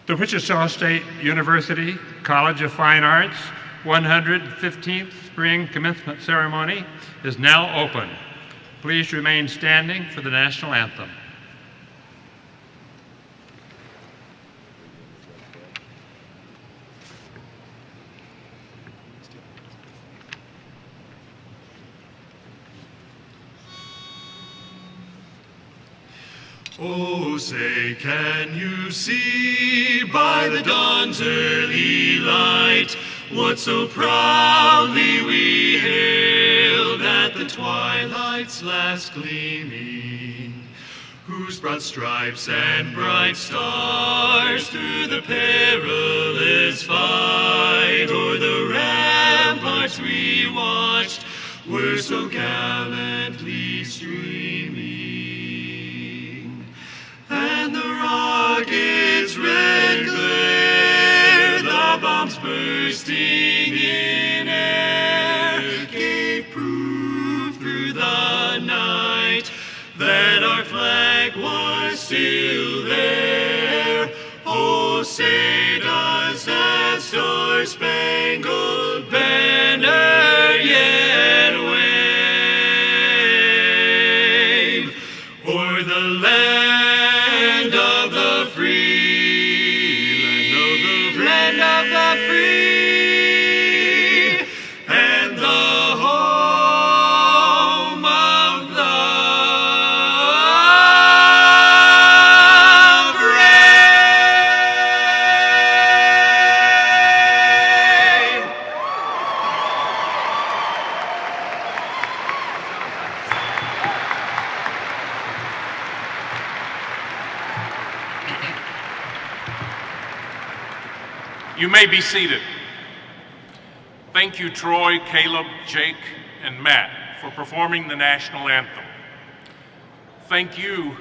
The Wichita State University College of Fine Arts 115th Spring Commencement Ceremony is now open. Please remain standing for the national anthem. Oh, say, can you see by the dawn's early light what so proudly we hailed at the twilight's last gleaming, whose broad stripes and bright stars through the perilous fight o'er the ramparts we watched were so gallantly streaming. And the rocket's red glare, the bombs bursting in air, gave proof through the night that our flag was still there. Oh, say does that star-spangled banner yet wave o'er the land of the free, land of the free, and the home of the brave. You may be seated. Thank you, Troy, Caleb, Jake, and Matt, for performing the national anthem. Thank you,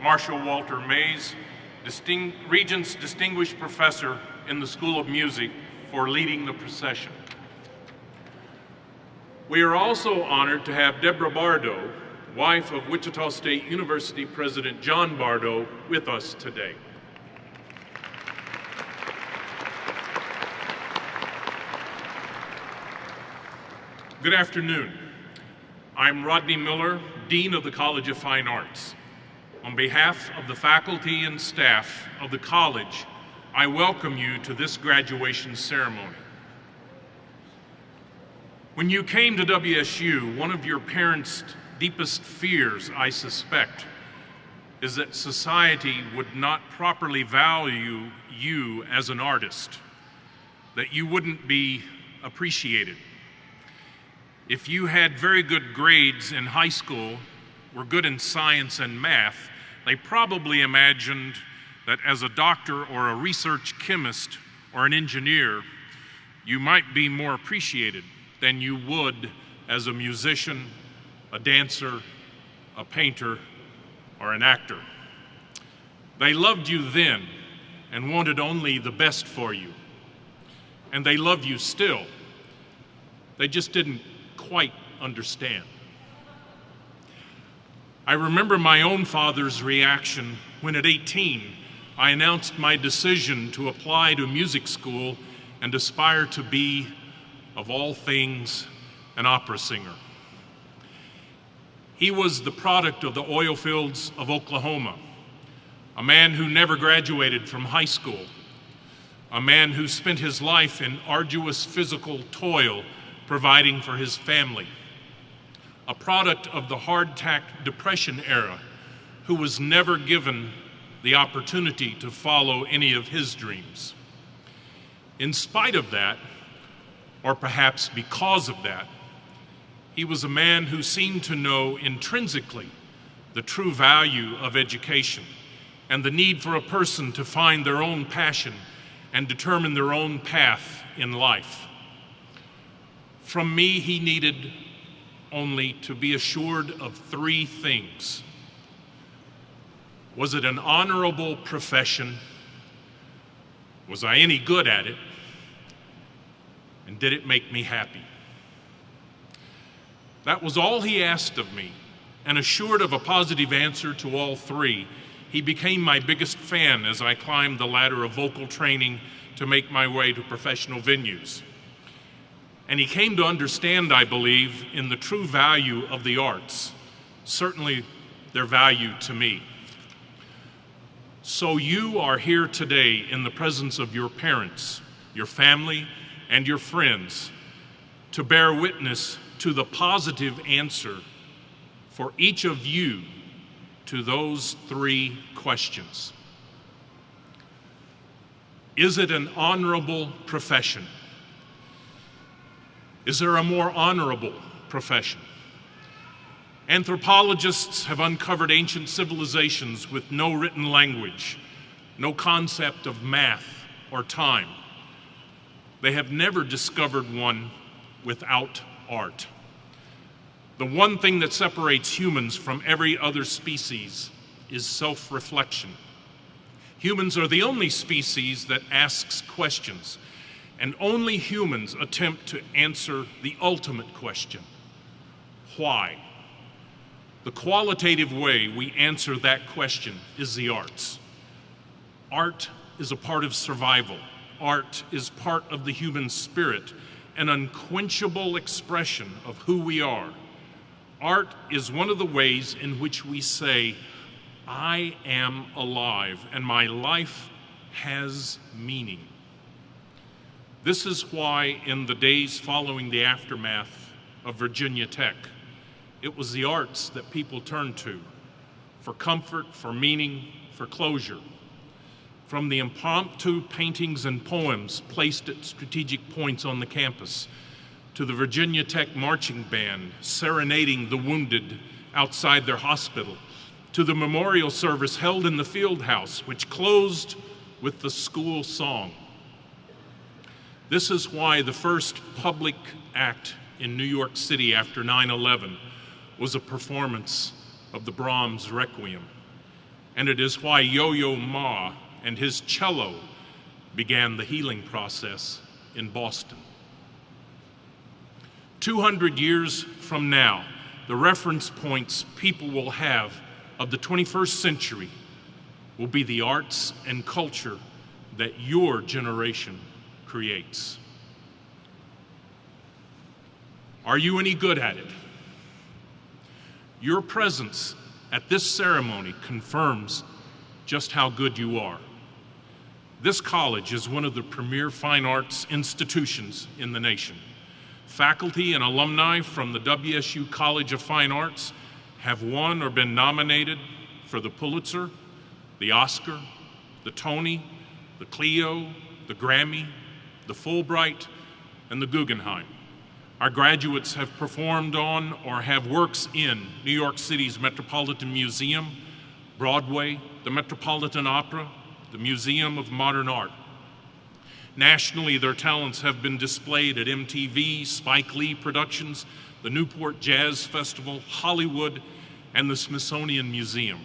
Marshall Walter Mays, Regent's Distinguished Professor in the School of Music, for leading the procession. We are also honored to have Deborah Bardo, wife of Wichita State University President John Bardo, with us today. Good afternoon. I'm Rodney Miller, Dean of the College of Fine Arts. On behalf of the faculty and staff of the college, I welcome you to this graduation ceremony. When you came to WSU, one of your parents' deepest fears, I suspect, is that society would not properly value you as an artist, that you wouldn't be appreciated. If you had very good grades in high school, were good in science and math, they probably imagined that as a doctor or a research chemist or an engineer, you might be more appreciated than you would as a musician, a dancer, a painter, or an actor. They loved you then and wanted only the best for you. And they love you still. They just didn't quite understand. I remember my own father's reaction when at 18, I announced my decision to apply to music school and aspire to be, of all things, an opera singer. He was the product of the oil fields of Oklahoma, a man who never graduated from high school, a man who spent his life in arduous physical toil providing for his family, a product of the hardtack Depression era, who was never given the opportunity to follow any of his dreams. In spite of that, or perhaps because of that, he was a man who seemed to know intrinsically the true value of education and the need for a person to find their own passion and determine their own path in life. From me, he needed only to be assured of three things. Was it an honorable profession? Was I any good at it? And did it make me happy? That was all he asked of me, and assured of a positive answer to all three, He became my biggest fan as I climbed the ladder of vocal training to make my way to professional venues. And he came to understand, I believe, in the true value of the arts, certainly their value to me. So you are here today in the presence of your parents, your family, and your friends to bear witness to the positive answer for each of you to those three questions. Is it an honorable profession? Is there a more honorable profession? Anthropologists have uncovered ancient civilizations with no written language, no concept of math or time. They have never discovered one without art. The one thing that separates humans from every other species is self-reflection. Humans are the only species that asks questions, and only humans attempt to answer the ultimate question: why? The qualitative way we answer that question is the arts. Art is a part of survival. Art is part of the human spirit, an unquenchable expression of who we are. Art is one of the ways in which we say, I am alive and my life has meaning. This is why in the days following the aftermath of Virginia Tech, it was the arts that people turned to for comfort, for meaning, for closure. From the impromptu paintings and poems placed at strategic points on the campus, to the Virginia Tech marching band serenading the wounded outside their hospital, to the memorial service held in the field house, which closed with the school song. This is why the first public act in New York City after 9/11 was a performance of the Brahms Requiem. And it is why Yo-Yo Ma and his cello began the healing process in Boston. 200 years from now, the reference points people will have of the 21st century will be the arts and culture that your generation creates. Are you any good at it? Your presence at this ceremony confirms just how good you are. This college is one of the premier fine arts institutions in the nation. Faculty and alumni from the WSU College of Fine Arts have won or been nominated for the Pulitzer, the Oscar, the Tony, the Clio, the Grammy, the Fulbright, and the Guggenheim. Our graduates have performed on or have works in New York City's Metropolitan Museum, Broadway, the Metropolitan Opera, the Museum of Modern Art. Nationally, their talents have been displayed at MTV, Spike Lee Productions, the Newport Jazz Festival, Hollywood, and the Smithsonian Museum.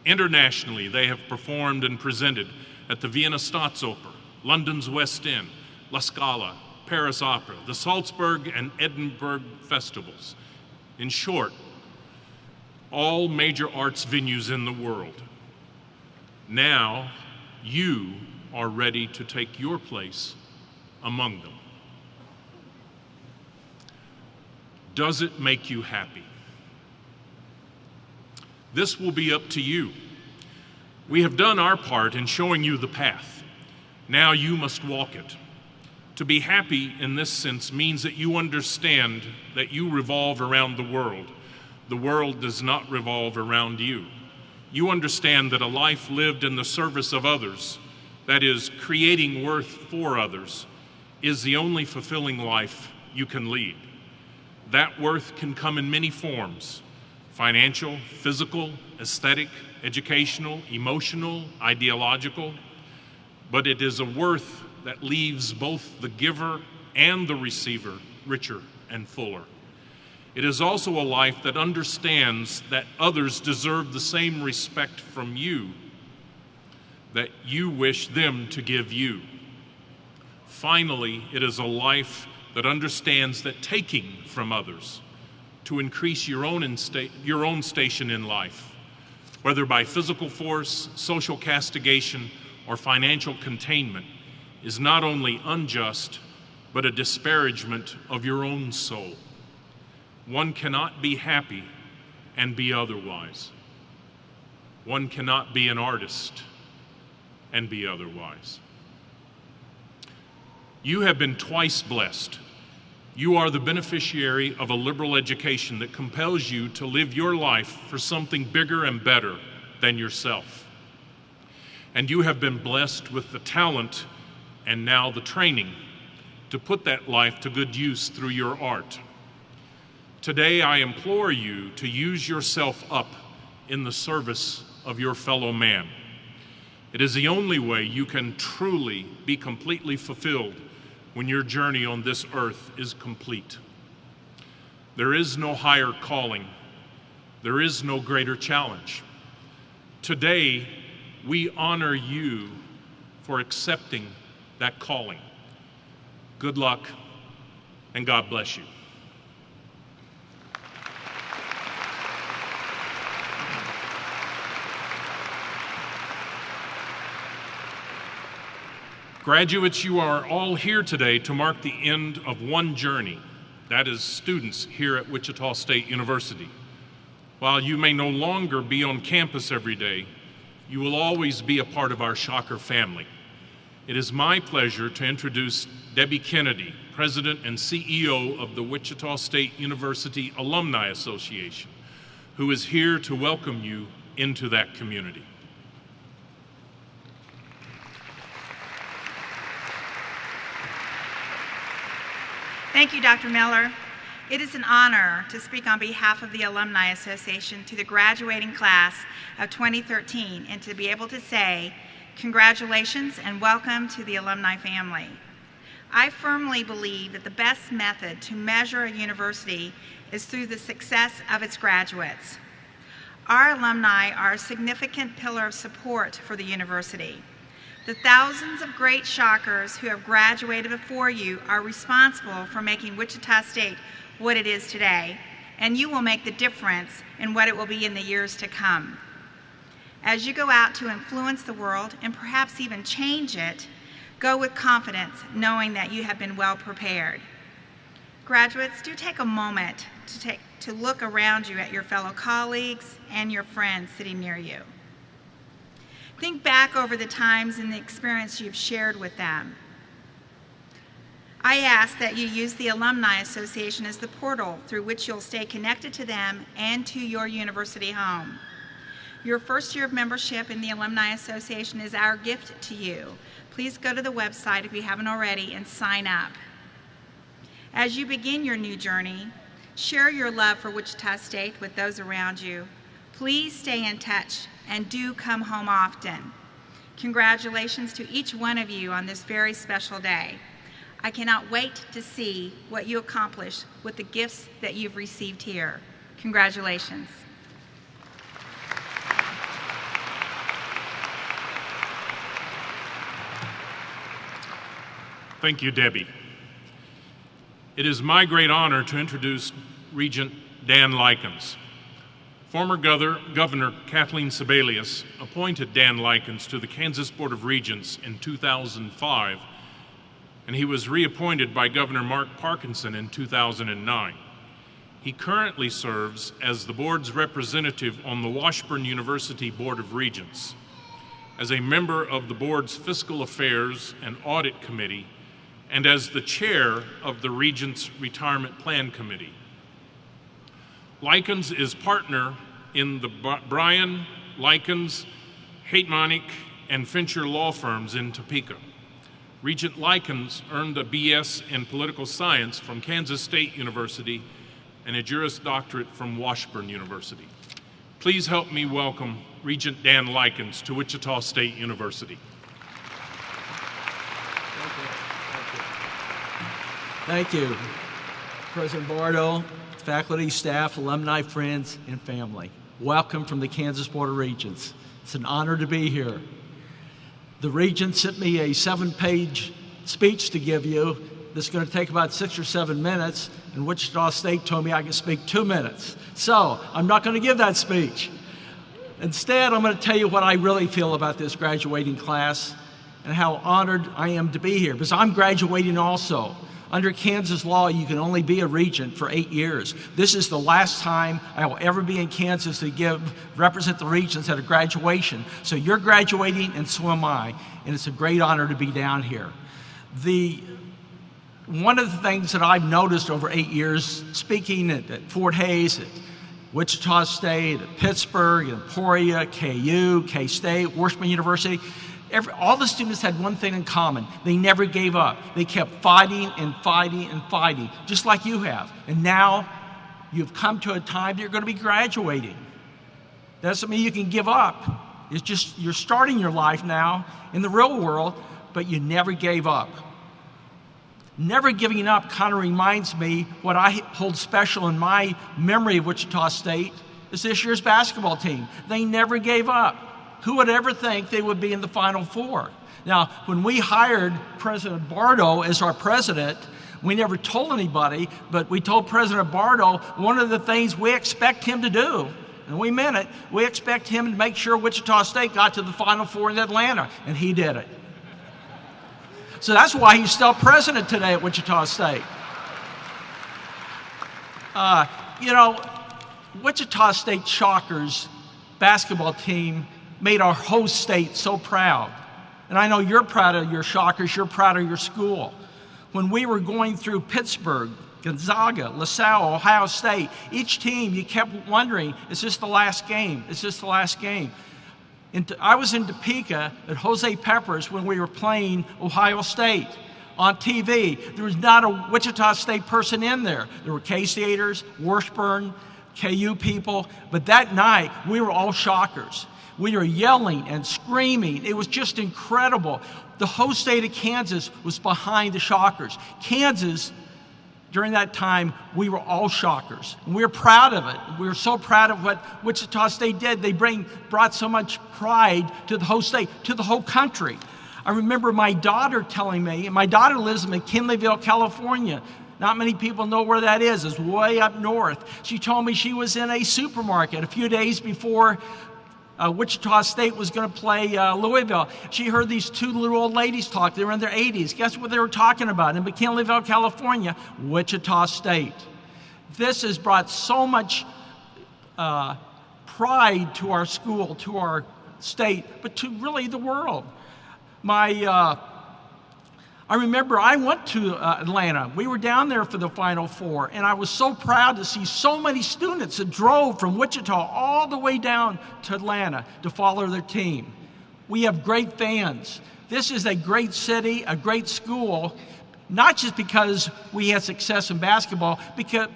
Internationally, they have performed and presented at the Vienna Staatsoper, London's West End, La Scala, Paris Opera, the Salzburg and Edinburgh festivals. In short, all major arts venues in the world. Now, you are ready to take your place among them. Does it make you happy? This will be up to you. We have done our part in showing you the path. Now you must walk it. To be happy in this sense means that you understand that you revolve around the world. The world does not revolve around you. You understand that a life lived in the service of others, that is, creating worth for others, is the only fulfilling life you can lead. That worth can come in many forms: financial, physical, aesthetic, educational, emotional, ideological, but it is a worth that leaves both the giver and the receiver richer and fuller. It is also a life that understands that others deserve the same respect from you that you wish them to give you. Finally, it is a life that understands that taking from others to increase your own station in life whether by physical force, social castigation, or financial containment, is not only unjust, but a disparagement of your own soul. One cannot be happy and be otherwise. One cannot be an artist and be otherwise. You have been twice blessed. You are the beneficiary of a liberal education that compels you to live your life for something bigger and better than yourself. And you have been blessed with the talent and now the training to put that life to good use through your art. Today, I implore you to use yourself up in the service of your fellow man. It is the only way you can truly be completely fulfilled when your journey on this earth is complete. There is no higher calling. There is no greater challenge. Today, we honor you for accepting that calling. Good luck, and God bless you. Graduates, you are all here today to mark the end of one journey. That is students here at Wichita State University. While you may no longer be on campus every day, you will always be a part of our Shocker family. It is my pleasure to introduce Debbie Kennedy, President and CEO of the Wichita State University Alumni Association, who is here to welcome you into that community. Thank you, Dr. Miller. It is an honor to speak on behalf of the Alumni Association to the graduating class of 2013 and to be able to say, congratulations and welcome to the alumni family. I firmly believe that the best method to measure a university is through the success of its graduates. Our alumni are a significant pillar of support for the university. The thousands of great Shockers who have graduated before you are responsible for making Wichita State what it is today, and you will make the difference in what it will be in the years to come. As you go out to influence the world and perhaps even change it, go with confidence, knowing that you have been well prepared. Graduates, do take a moment to look around you at your fellow colleagues and your friends sitting near you. Think back over the times and the experience you've shared with them. I ask that you use the Alumni Association as the portal through which you'll stay connected to them and to your university home. Your first year of membership in the Alumni Association is our gift to you. Please go to the website if you haven't already and sign up. As you begin your new journey, share your love for Wichita State with those around you. Please stay in touch and do come home often. Congratulations to each one of you on this very special day. I cannot wait to see what you accomplish with the gifts that you've received here. Congratulations. Thank you, Debbie. It is my great honor to introduce Regent Dan Likens. Former Governor Kathleen Sebelius appointed Dan Likens to the Kansas Board of Regents in 2005, and he was reappointed by Governor Mark Parkinson in 2009. He currently serves as the board's representative on the Washburn University Board of Regents. As a member of the board's Fiscal Affairs and Audit Committee, and as the chair of the Regents Retirement Plan Committee. Likens is partner in the Bryan, Likens, Haitmanic, and Fincher law firms in Topeka. Regent Likens earned a BS in political science from Kansas State University and a Juris Doctorate from Washburn University. Please help me welcome Regent Dan Likens to Wichita State University. Thank you, President Bardo, faculty, staff, alumni, friends, and family. Welcome from the Kansas Board of Regents. It's an honor to be here. The Regents sent me a 7-page speech to give you. This is going to take about 6 or 7 minutes, and Wichita State told me I could speak 2 minutes. So I'm not going to give that speech. Instead, I'm going to tell you what I really feel about this graduating class and how honored I am to be here, because I'm graduating also. Under Kansas law, you can only be a regent for 8 years. This is the last time I will ever be in Kansas to represent the regents at a graduation. So you're graduating, and so am I, and it's a great honor to be down here. One of the things that I've noticed over 8 years, speaking at Fort Hays, at Wichita State, at Pittsburgh, Emporia, KU, K-State, Washington University, all the students had one thing in common. They never gave up. They kept fighting and fighting and fighting, just like you have. And now you've come to a time that you're going to be graduating. That doesn't mean you can give up. It's just you're starting your life now in the real world, but you never gave up. Never giving up kind of reminds me what I hold special in my memory of Wichita State is this year's basketball team. They never gave up. Who would ever think they would be in the Final Four? Now, when we hired President Bardo as our president, we never told anybody, but we told President Bardo one of the things we expect him to do, and we meant it, we expect him to make sure Wichita State got to the Final Four in Atlanta, and he did it. So that's why he's still president today at Wichita State. Wichita State Shockers basketball team made our host state so proud. And I know you're proud of your Shockers, you're proud of your school. When we were going through Pittsburgh, Gonzaga, LaSalle, Ohio State, each team, you kept wondering, is this the last game? Is this the last game? I was in Topeka at Jose Peppers when we were playing Ohio State on TV. There was not a Wichita State person in there. There were K-Staters, Washburn, KU people, but that night we were all Shockers. We were yelling and screaming. It was just incredible. The whole state of Kansas was behind the Shockers. Kansas, during that time, we were all Shockers. And we were proud of it. We were so proud of what Wichita State did. They brought so much pride to the whole state, to the whole country. I remember my daughter telling me, and my daughter lives in McKinleyville, California. Not many people know where that is. It's way up north. She told me she was in a supermarket a few days before Wichita State was going to play Louisville. She heard these two little old ladies talk. They were in their 80s. Guess what they were talking about? In McKinleyville, California, Wichita State. This has brought so much pride to our school, to our state, but to really the world. I remember I went to Atlanta. We were down there for the Final Four, and I was so proud to see so many students that drove from Wichita all the way down to Atlanta to follow their team. We have great fans. This is a great city, a great school, not just because we had success in basketball,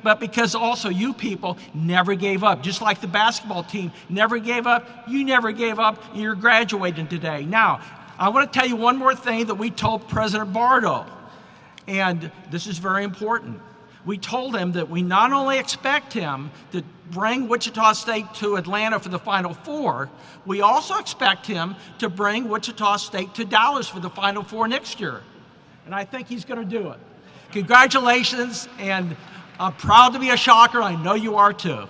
but because also you people never gave up. Just like the basketball team never gave up, you never gave up, and you're graduating today. Now, I want to tell you one more thing that we told President Bardo, and this is very important. We told him that we not only expect him to bring Wichita State to Atlanta for the Final Four, we also expect him to bring Wichita State to Dallas for the Final Four next year. And I think he's going to do it. Congratulations, and I'm proud to be a Shocker. I know you are too.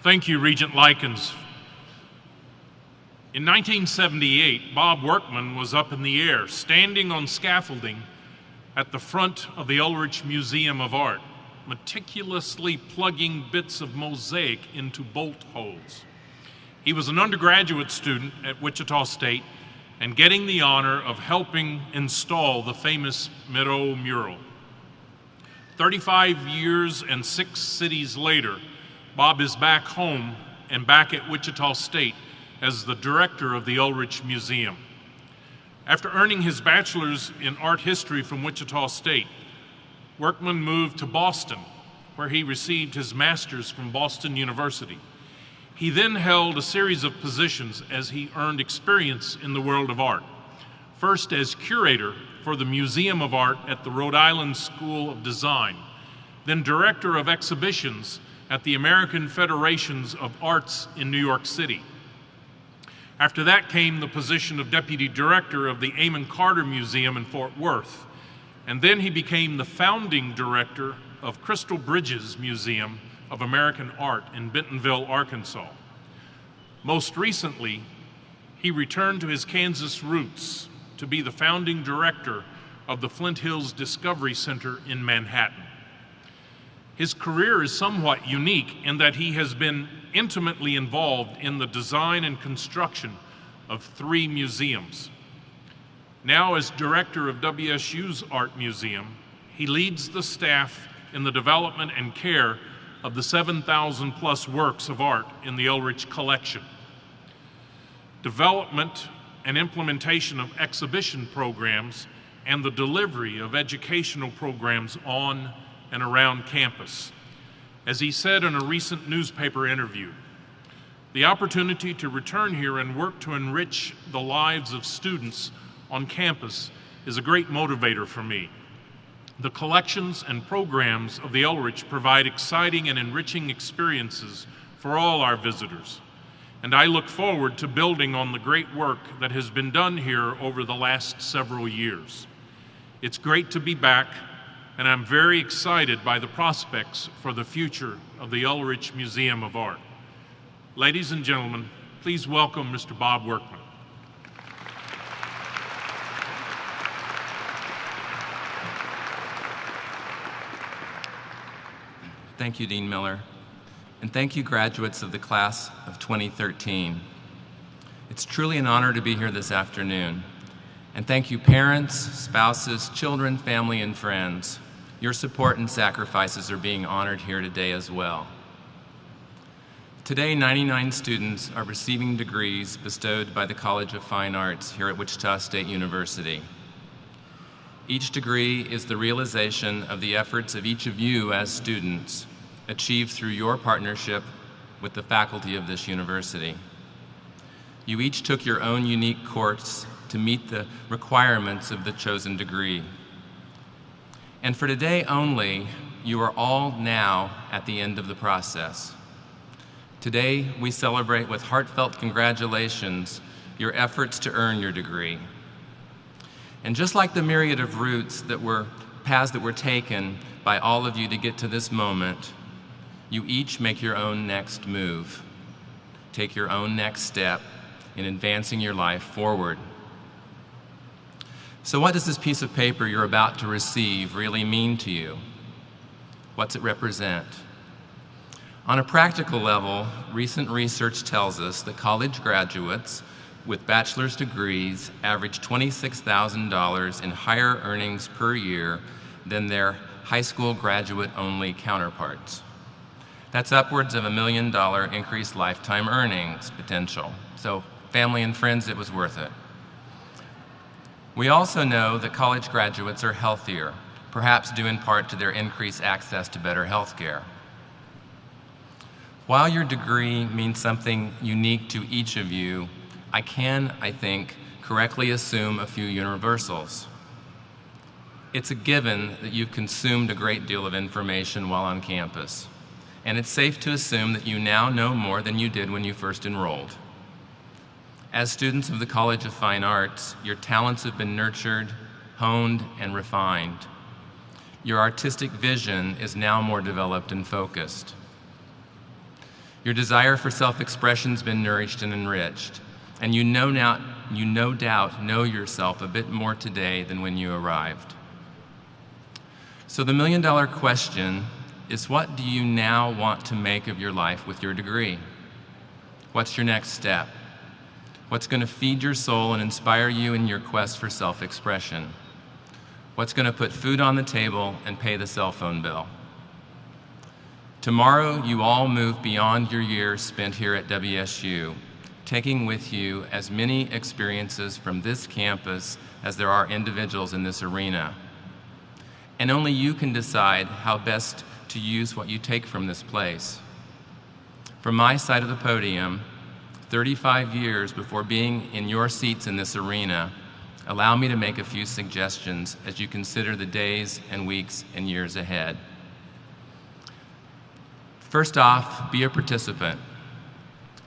Thank you, Regent Likens. In 1978, Bob Workman was up in the air, standing on scaffolding at the front of the Ulrich Museum of Art, meticulously plugging bits of mosaic into bolt holes. He was an undergraduate student at Wichita State and getting the honor of helping install the famous Miro mural. 35 years and 6 cities later, Bob is back home and back at Wichita State as the director of the Ulrich Museum. After earning his bachelor's in art history from Wichita State, Workman moved to Boston, where he received his master's from Boston University. He then held a series of positions as he earned experience in the world of art. First as curator for the Museum of Art at the Rhode Island School of Design, then director of exhibitions at the American Federations of Arts in New York City. After that came the position of deputy director of the Amon Carter Museum in Fort Worth, and then he became the founding director of Crystal Bridges Museum of American Art in Bentonville, Arkansas. Most recently, he returned to his Kansas roots to be the founding director of the Flint Hills Discovery Center in Manhattan. His career is somewhat unique in that he has been intimately involved in the design and construction of 3 museums. Now, as director of WSU's Art Museum, he leads the staff in the development and care of the 7,000+ works of art in the Eldridge collection. Development and implementation of exhibition programs and the delivery of educational programs on and around campus. As he said in a recent newspaper interview, the opportunity to return here and work to enrich the lives of students on campus is a great motivator for me. The collections and programs of the Eldridge provide exciting and enriching experiences for all our visitors, and I look forward to building on the great work that has been done here over the last several years. It's great to be back, and I'm very excited by the prospects for the future of the Eldridge Museum of Art. Ladies and gentlemen, please welcome Mr. Bob Workman. Thank you, Dean Miller, and thank you, graduates of the class of 2013. It's truly an honor to be here this afternoon. And thank you, parents, spouses, children, family, and friends. Your support and sacrifices are being honored here today as well. Today, 99 students are receiving degrees bestowed by the College of Fine Arts here at Wichita State University. Each degree is the realization of the efforts of each of you as students, achieved through your partnership with the faculty of this university. You each took your own unique course to meet the requirements of the chosen degree. And for today only, you are all now at the end of the process. Today, we celebrate with heartfelt congratulations your efforts to earn your degree. And just like the myriad of paths that were taken by all of you to get to this moment, you each make your own next move. Take your own next step in advancing your life forward. So what does this piece of paper you're about to receive really mean to you? What's it represent? On a practical level, recent research tells us that college graduates with bachelor's degrees average $26,000 in higher earnings per year than their high school graduate-only counterparts. That's upwards of $1 million increased lifetime earnings potential. So family and friends, it was worth it. We also know that college graduates are healthier, perhaps due in part to their increased access to better health care. While your degree means something unique to each of you, I think, correctly assume a few universals. It's a given that you've consumed a great deal of information while on campus, and it's safe to assume that you now know more than you did when you first enrolled. As students of the College of Fine Arts, your talents have been nurtured, honed, and refined. Your artistic vision is now more developed and focused. Your desire for self-expression's been nourished and enriched, and you no doubt know yourself a bit more today than when you arrived. So the $1 million question is, what do you now want to make of your life with your degree? What's your next step? What's going to feed your soul and inspire you in your quest for self-expression? What's going to put food on the table and pay the cell phone bill? Tomorrow, you all move beyond your years spent here at WSU, taking with you as many experiences from this campus as there are individuals in this arena. And only you can decide how best to use what you take from this place. From my side of the podium, 35 years before being in your seats in this arena, allow me to make a few suggestions as you consider the days and weeks and years ahead. First off, be a participant.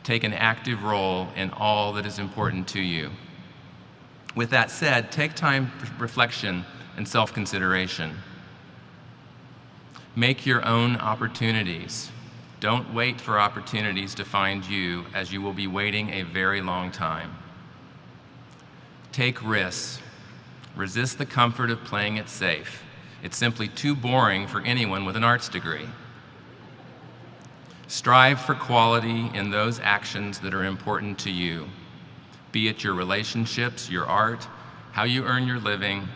Take an active role in all that is important to you. With that said, take time for reflection and self-consideration. Make your own opportunities. Don't wait for opportunities to find you, as you will be waiting a very long time. Take risks. Resist the comfort of playing it safe. It's simply too boring for anyone with an arts degree. Strive for quality in those actions that are important to you, be it your relationships, your art, how you earn your living.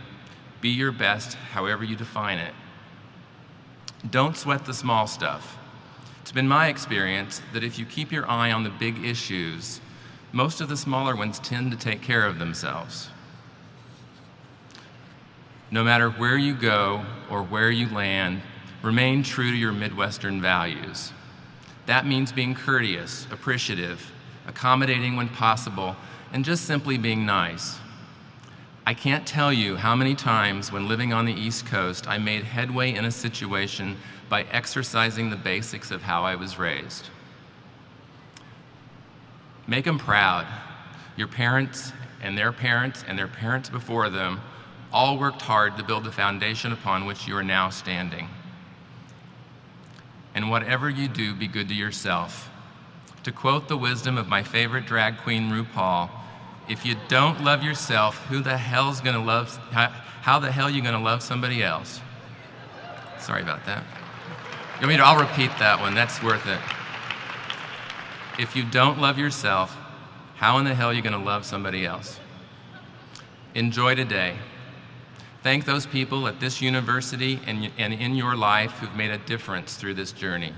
Be your best, however you define it. Don't sweat the small stuff. It's been my experience that if you keep your eye on the big issues, most of the smaller ones tend to take care of themselves. No matter where you go or where you land, remain true to your Midwestern values. That means being courteous, appreciative, accommodating when possible, and just simply being nice. I can't tell you how many times when living on the East Coast I made headway in a situation by exercising the basics of how I was raised. Make them proud. Your parents and their parents before them all worked hard to build the foundation upon which you are now standing. And whatever you do, be good to yourself. To quote the wisdom of my favorite drag queen, RuPaul, if you don't love yourself, how the hell are you gonna love somebody else? Sorry about that. I'll repeat that one, that's worth it. If you don't love yourself, how in the hell are you gonna love somebody else? Enjoy today. Thank those people at this university and in your life who've made a difference through this journey.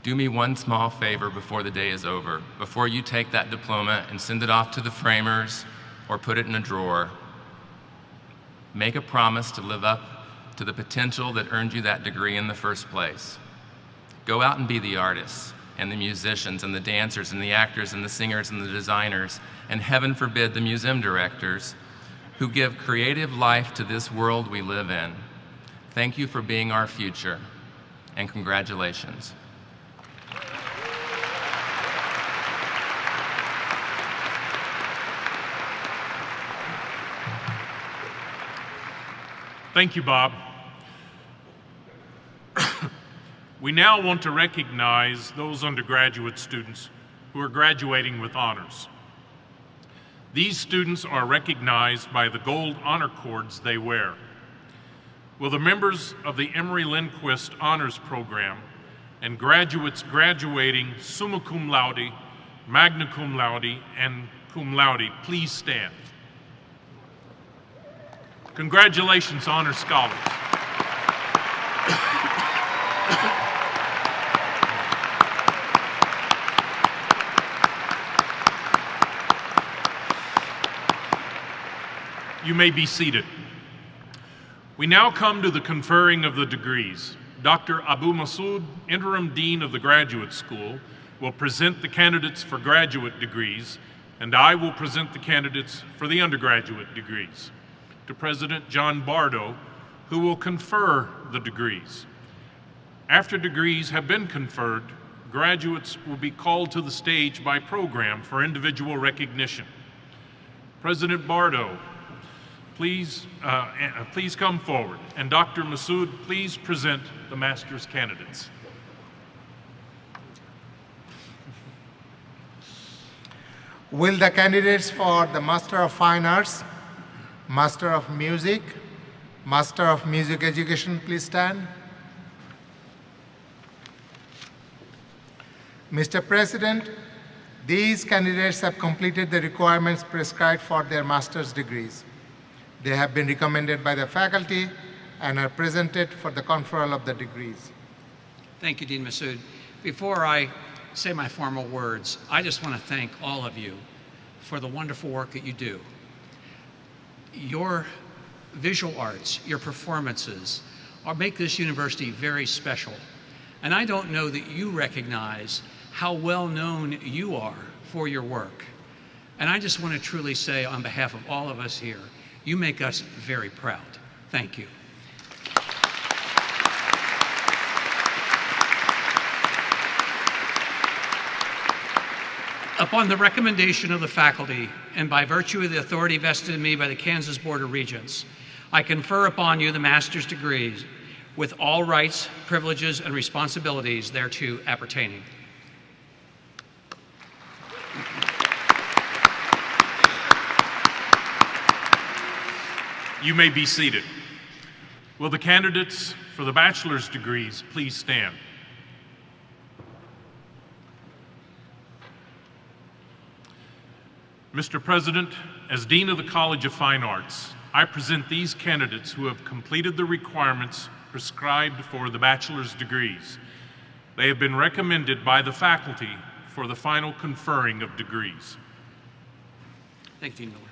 Do me one small favor before the day is over, before you take that diploma and send it off to the framers or put it in a drawer. Make a promise to live up to the potential that earned you that degree in the first place. Go out and be the artists and the musicians and the dancers and the actors and the singers and the designers, and heaven forbid the museum directors who give creative life to this world we live in. Thank you for being our future, and congratulations. Thank you, Bob. We now want to recognize those undergraduate students who are graduating with honors. These students are recognized by the gold honor cords they wear. Will the members of the Emory Lindquist Honors Program and graduates graduating summa cum laude, magna cum laude, and cum laude please stand? Congratulations, honor scholars. You may be seated. We now come to the conferring of the degrees. Dr. Abu Masood, Interim Dean of the Graduate School, will present the candidates for graduate degrees, and I will present the candidates for the undergraduate degrees. To President John Bardo, who will confer the degrees. After degrees have been conferred, graduates will be called to the stage by program for individual recognition. President Bardo, please come forward. And Dr. Masood, please present the master's candidates. Will the candidates for the Master of Fine Arts, Master of Music, Master of Music Education please stand? Mr. President, these candidates have completed the requirements prescribed for their master's degrees. They have been recommended by the faculty and are presented for the conferral of the degrees. Thank you, Dean Masood. Before I say my formal words, I just want to thank all of you for the wonderful work that you do. Your visual arts, your performances, make this university very special. And I don't know that you recognize how well known you are for your work. And I just want to truly say on behalf of all of us here, you make us very proud. Thank you. Upon the recommendation of the faculty, and by virtue of the authority vested in me by the Kansas Board of Regents, I confer upon you the master's degrees with all rights, privileges, and responsibilities thereto appertaining. You may be seated. Will the candidates for the bachelor's degrees please stand? Mr. President, as Dean of the College of Fine Arts, I present these candidates who have completed the requirements prescribed for the bachelor's degrees. They have been recommended by the faculty for the final conferring of degrees. Thank you, Dean Miller.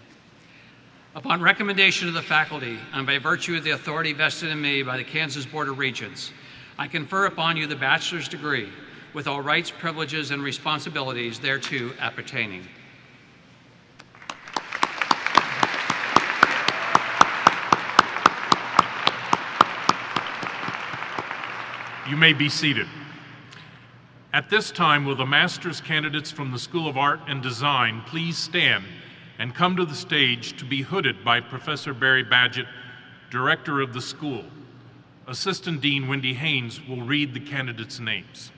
Upon recommendation of the faculty, and by virtue of the authority vested in me by the Kansas Board of Regents, I confer upon you the bachelor's degree with all rights, privileges, and responsibilities thereto appertaining. You may be seated. At this time, will the master's candidates from the School of Art and Design please stand and come to the stage to be hooded by Professor Barry Badgett, Director of the school. Assistant Dean Wendy Haynes will read the candidates' names.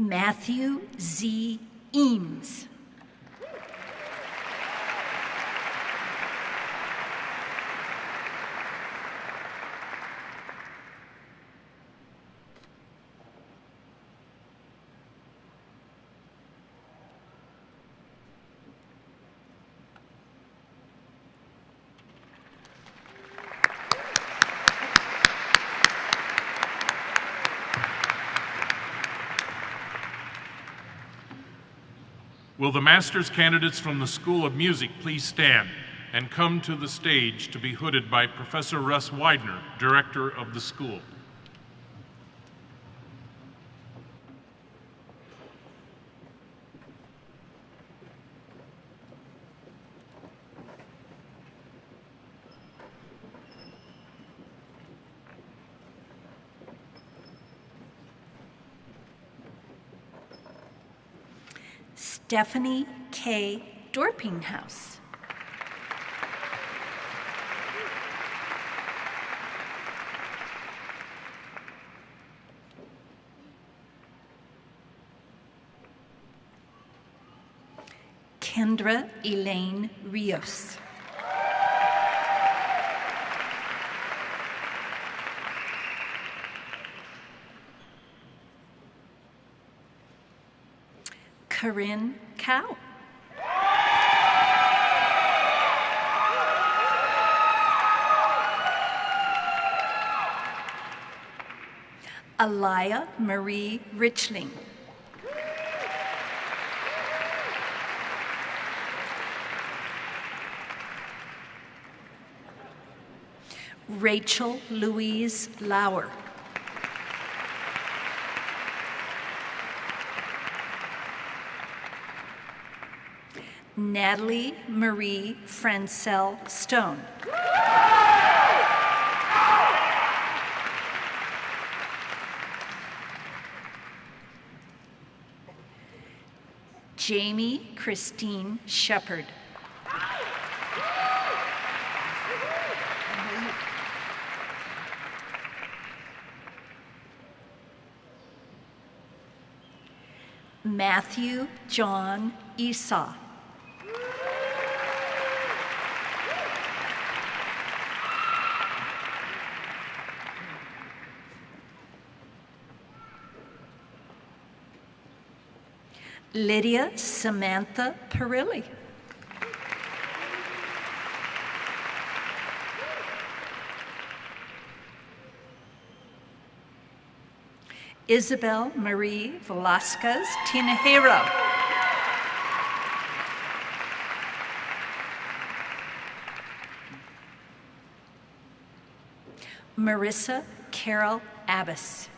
Matthew Z. Eames. Will the master's candidates from the School of Music please stand and come to the stage to be hooded by Professor Russ Widener, Director of the school. Stephanie K. Dorpinghouse. Kendra Elaine Rios. Corinne Cow. Alaya Marie Richling. Rachel Louise Lauer. Natalie Marie Francel Stone. Jamie Christine Shepard. Matthew John Esau. Lydia Samantha Perilli. Isabel Marie Velasquez Tinajero. Marissa Carol Abbas.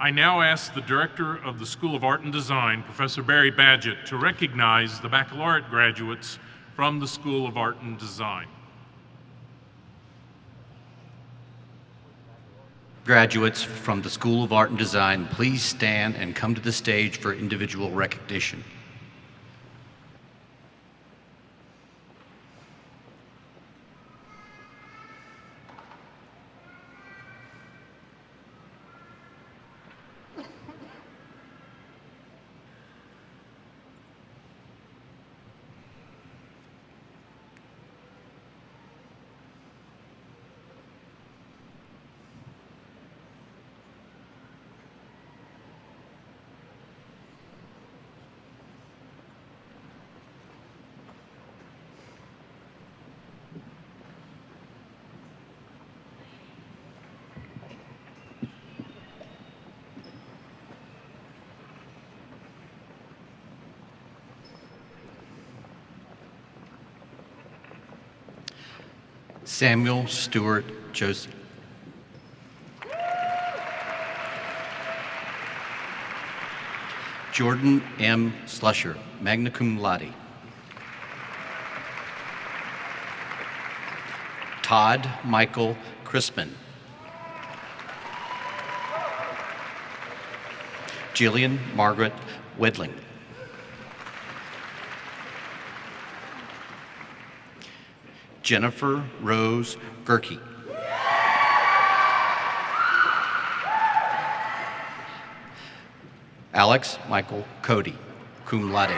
I now ask the Director of the School of Art and Design, Professor Barry Badgett, to recognize the baccalaureate graduates from the School of Art and Design. Graduates from the School of Art and Design, please stand and come to the stage for individual recognition. Samuel Stewart Joseph. Jordan M. Slusher, magna cum laude. Todd Michael Crispin. Jillian Margaret Wedling. Jennifer Rose Gerke. Alex Michael Cody, cum laude.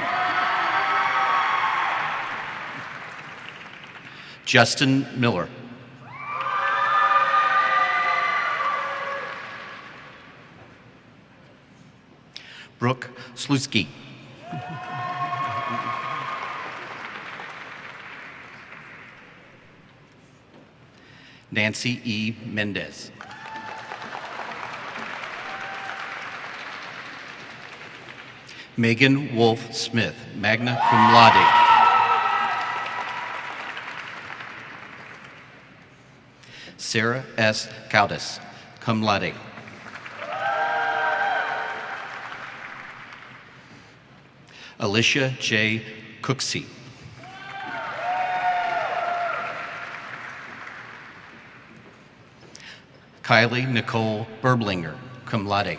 Justin Miller. Brooke Slutsky. Nancy E. Mendez. Megan Wolf Smith, magna cum laude. Sarah S. Caudas, cum laude. Alicia J. Cooksey. Kylie Nicole Berblinger, cum laude.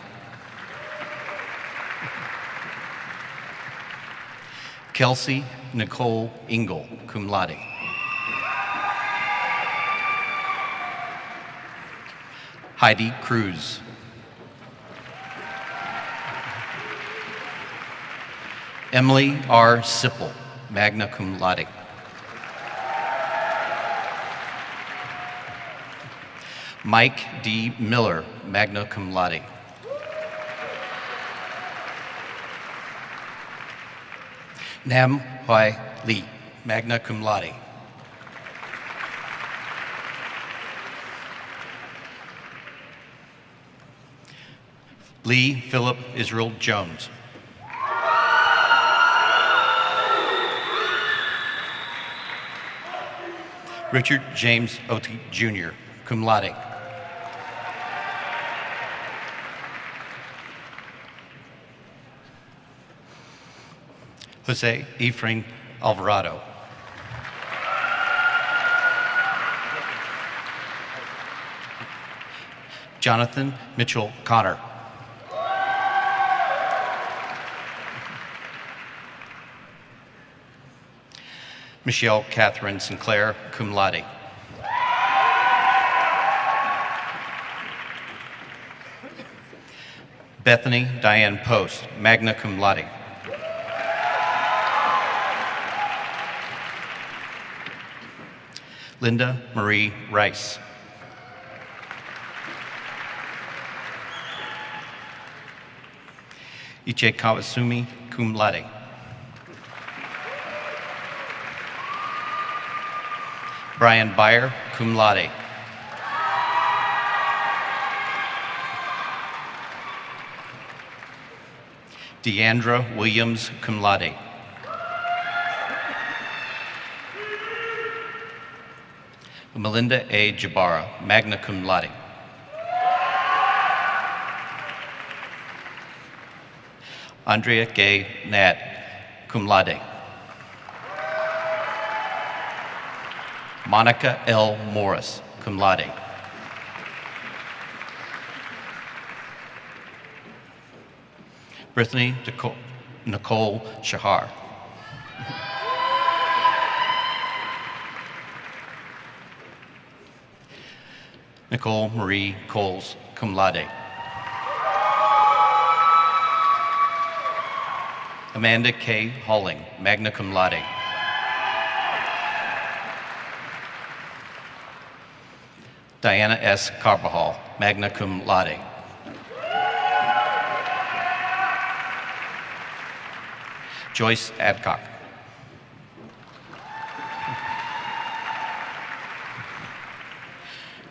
Kelsey Nicole Engel, cum laude. Heidi Cruz. Emily R. Sipple, magna cum laude. Mike D. Miller, magna cum laude. Nam Hoi Lee, magna cum laude. Lee Philip Israel Jones. Richard James Oti Jr., cum laude. Jose Efrain Alvarado. Jonathan Mitchell Connor. Michelle Catherine Sinclair, cum laude. Bethany Diane Post, magna cum laude. Linda Marie Rice. Iche Kawasumi, cum laude. Brian Byer, cum laude. Deandra Williams, cum laude. Melinda A. Jabara, magna cum laude. Andrea Gay Nat, cum laude. Monica L. Morris, cum laude. Brittany Nicole Shahar. Nicole Marie Coles, cum laude. Amanda K. Halling, magna cum laude. Diana S. Carbajal, magna cum laude. Joyce Adcock.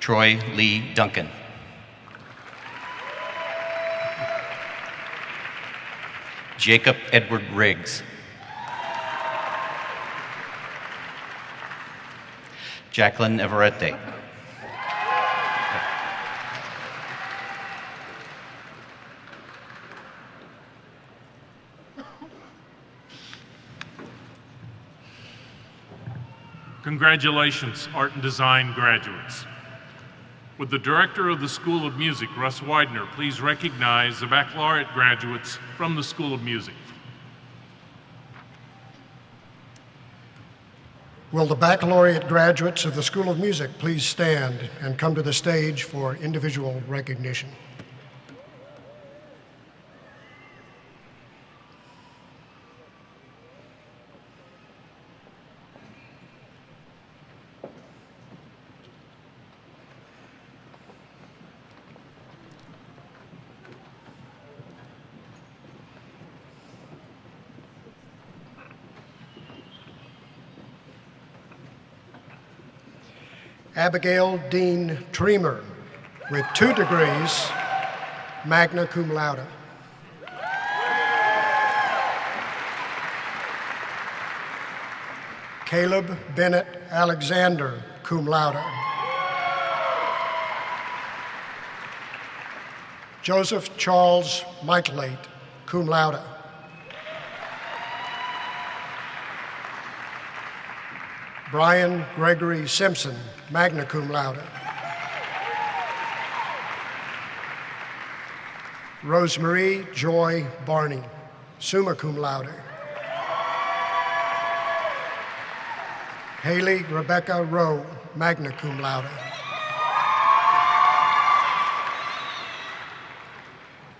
Troy Lee Duncan. Jacob Edward Riggs. Jacqueline Everette. Congratulations, Art and Design graduates. Would the Director of the School of Music, Russ Widener, please recognize the baccalaureate graduates from the School of Music? Will the baccalaureate graduates of the School of Music please stand and come to the stage for individual recognition? Abigail Dean Tremer, with 2 degrees, magna cum laude. Caleb Bennett Alexander, cum laude. Joseph Charles Michaelate, cum laude. Brian Gregory Simpson, magna cum laude. Rosemarie Joy Barney, summa cum laude. Haley Rebecca Rowe, magna cum laude.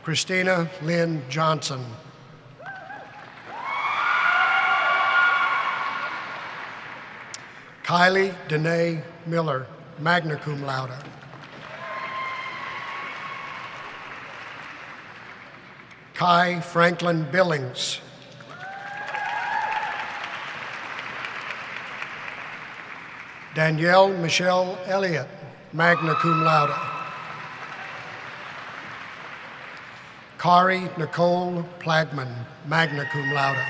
Christina Lynn Johnson. Kylie Danae Miller, magna cum laude. Kai Franklin Billings. Danielle Michelle Elliott, magna cum laude. Kari Nicole Plagman, magna cum laude.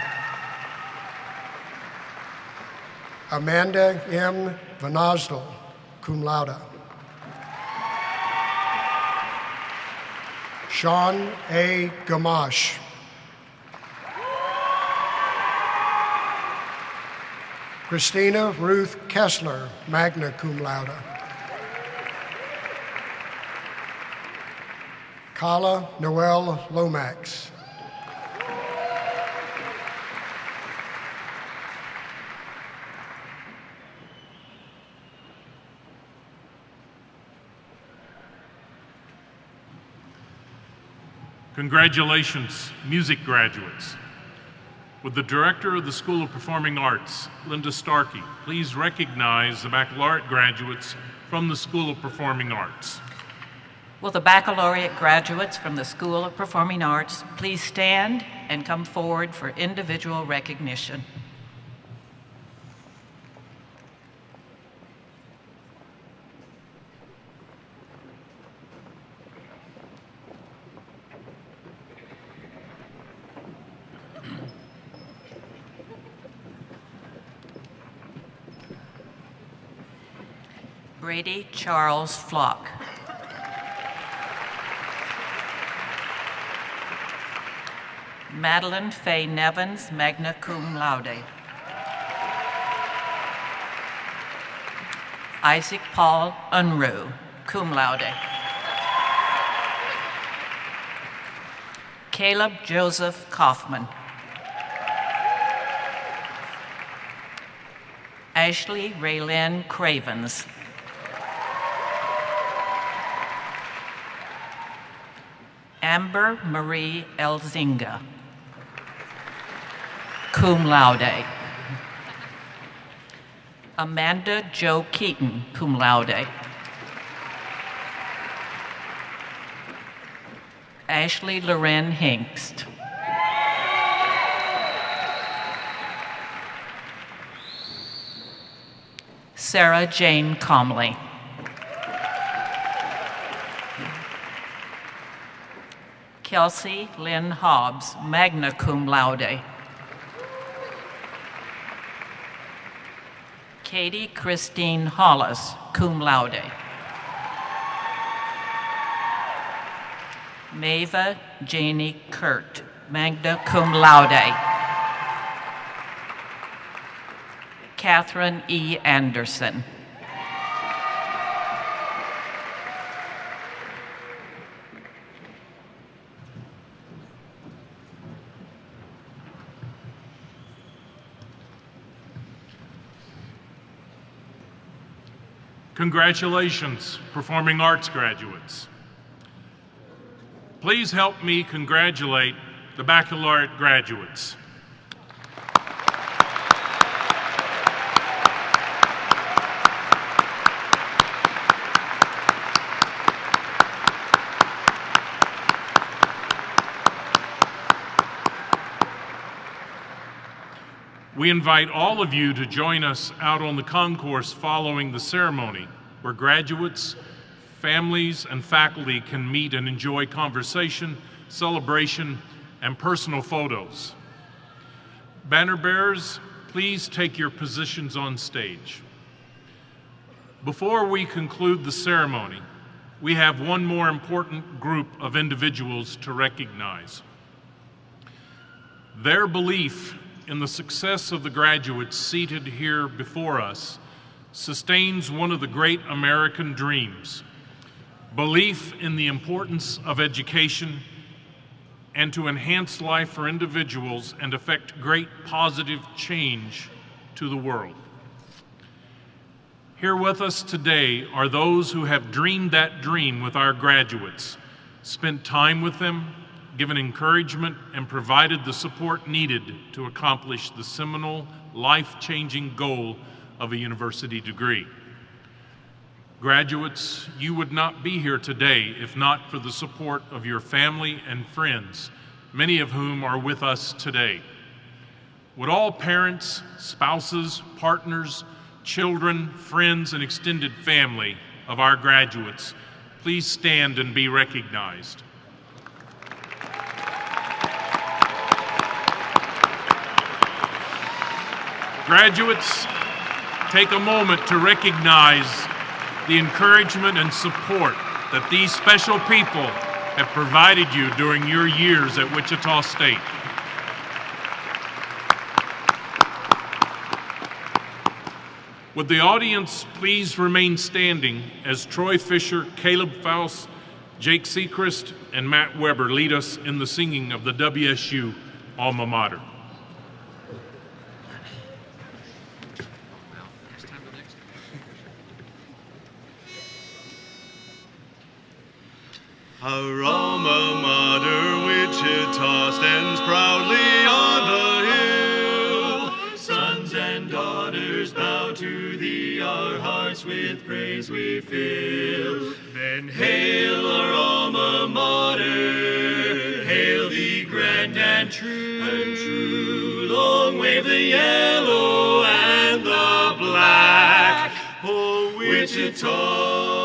Amanda M. Vanasdal, cum laude. Sean A. Gamache. Christina Ruth Kessler, magna cum laude. Kala Noel Lomax. Congratulations, music graduates. Would the Director of the School of Performing Arts, Linda Starkey, please recognize the baccalaureate graduates from the School of Performing Arts? Will the baccalaureate graduates from the School of Performing Arts please stand and come forward for individual recognition? Brady Charles Flock. Madeline Faye Nevins, magna cum laude. Isaac Paul Unruh, cum laude. Caleb Joseph Kaufman. Ashley Raylyn Cravens. Amber Marie Elzinga, cum laude. Amanda Jo Keaton, cum laude. Ashley Loren Hinkst. Sarah Jane Comley. Kelsey Lynn Hobbs, magna cum laude. Katie Christine Hollis, cum laude. Mava Janie Kurt, magna cum laude. Catherine E. Anderson. Congratulations, Performing Arts graduates. Please help me congratulate the baccalaureate graduates. We invite all of you to join us out on the concourse following the ceremony, where graduates, families, and faculty can meet and enjoy conversation, celebration, and personal photos. Banner bearers, please take your positions on stage. Before we conclude the ceremony, we have one more important group of individuals to recognize. Their belief in the success of the graduates seated here before us sustains one of the great American dreams: belief in the importance of education and to enhance life for individuals and effect great positive change to the world. Here with us today are those who have dreamed that dream with our graduates, spent time with them, given encouragement, and provided the support needed to accomplish the seminal, life-changing goal of a university degree. Graduates, you would not be here today if not for the support of your family and friends, many of whom are with us today. Would all parents, spouses, partners, children, friends, and extended family of our graduates please stand and be recognized. Graduates, take a moment to recognize the encouragement and support that these special people have provided you during your years at Wichita State. Would the audience please remain standing as Troy Fisher, Caleb Faust, Jake Seacrest, and Matt Weber lead us in the singing of the WSU alma mater. Our alma mater, Wichita, stands proudly on the hill. with praise we fill. Then hail our alma mater, hail the grand and true. Long wave the yellow and the black, oh Wichita.